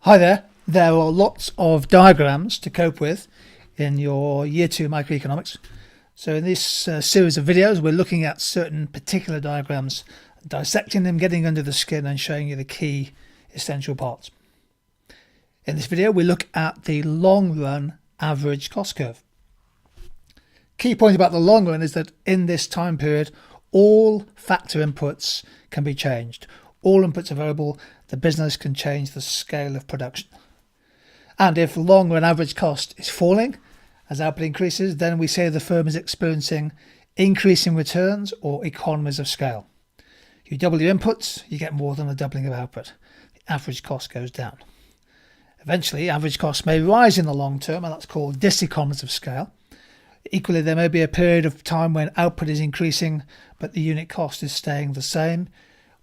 Hi there. There are lots of diagrams to cope with in your Year 2 microeconomics. So in this series of videos, we're looking at certain particular diagrams, dissecting them, getting under the skin and showing you the key essential parts. In this video, we look at the long run average cost curve. Key point about the long run is that in this time period, all factor inputs can be changed. All inputs are variable. The business can change the scale of production. And if long run average cost is falling as output increases, then we say the firm is experiencing increasing returns or economies of scale. You double your inputs, you get more than a doubling of output. The average cost goes down. Eventually, average costs may rise in the long term, and that's called diseconomies of scale. Equally, there may be a period of time when output is increasing, but the unit cost is staying the same.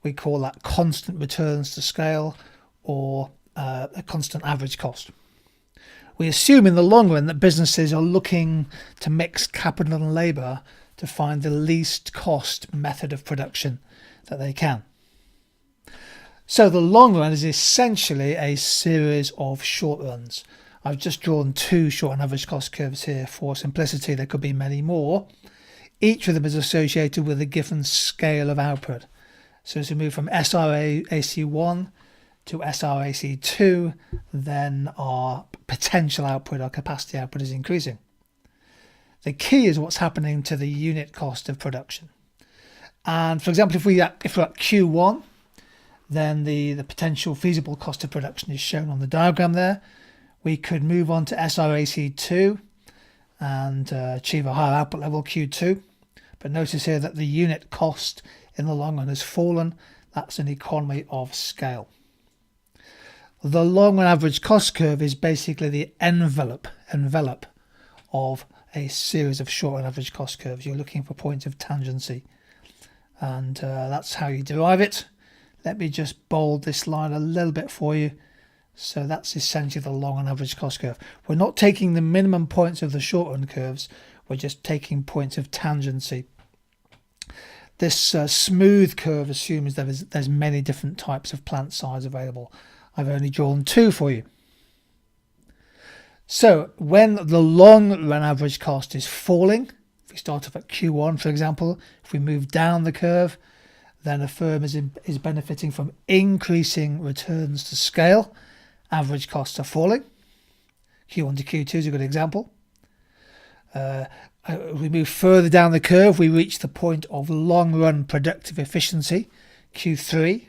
We call that constant returns to scale, or a constant average cost. We assume in the long run that businesses are looking to mix capital and labour to find the least cost method of production that they can. So the long run is essentially a series of short runs. I've just drawn two short and average cost curves here for simplicity. There could be many more. Each of them is associated with a given scale of output. So as we move from SRAC1 to SRAC2, then our potential output, our capacity output is increasing. The key is what's happening to the unit cost of production. And for example, if we're at Q1, then the potential feasible cost of production is shown on the diagram there. We could move on to SRAC2 and achieve a higher output level, Q2. But notice here that the unit cost in the long run has fallen. That's an economy of scale. The long run average cost curve is basically the envelope of a series of short and average cost curves. You're looking for points of tangency, and that's how you derive it. Let me just bold this line a little bit for you. So that's essentially the long and average cost curve. We're not taking the minimum points of the short run curves, we're just taking points of tangency. This smooth curve assumes there's many different types of plant size available. I've only drawn two for you. So when the long run average cost is falling, if we start off at Q1 for example, if we move down the curve, then a firm is benefiting from increasing returns to scale. Average costs are falling. Q1 to Q2 is a good example. We move further down the curve, we reach the point of long-run productive efficiency, Q3.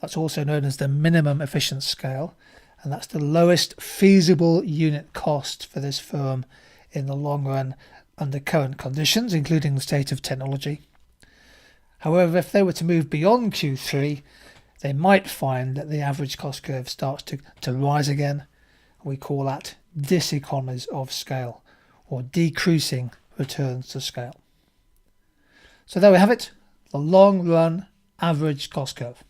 That's also known as the minimum efficient scale, and that's the lowest feasible unit cost for this firm in the long run under current conditions, including the state of technology. However, if they were to move beyond Q3, they might find that the average cost curve starts to rise again. We call that diseconomies of scale, or decreasing returns to scale. So there we have it, the long run average cost curve.